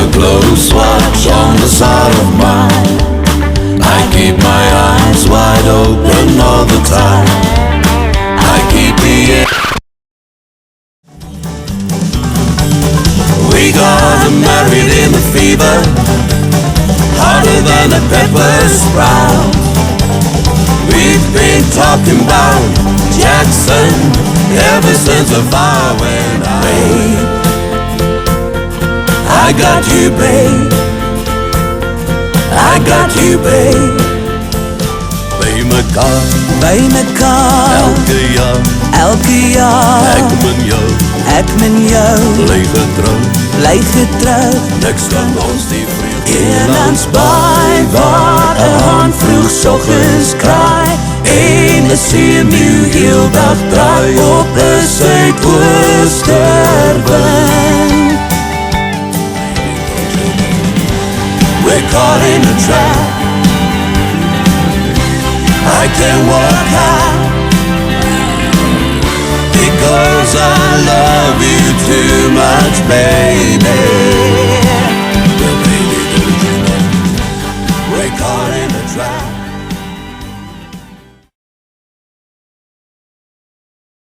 a close watch on the side of mine. I keep my eyes wide open all the time. I keep the We got married in the fever, hotter than a pepper sprout. We've been talking about Jackson ever since the fire went out. Babe, I got you, babe. I got you, babe. By mekaar, elke jaar, ek min jou, bly getrou, niks kan ons die vreugde. Elandsbaai waar 'n haan vroeg soggens kraai en 'n seemeeu heel dag draai op 'n suidoosterwind. We're caught in a trap. I can't walk out because I love you too much, baby.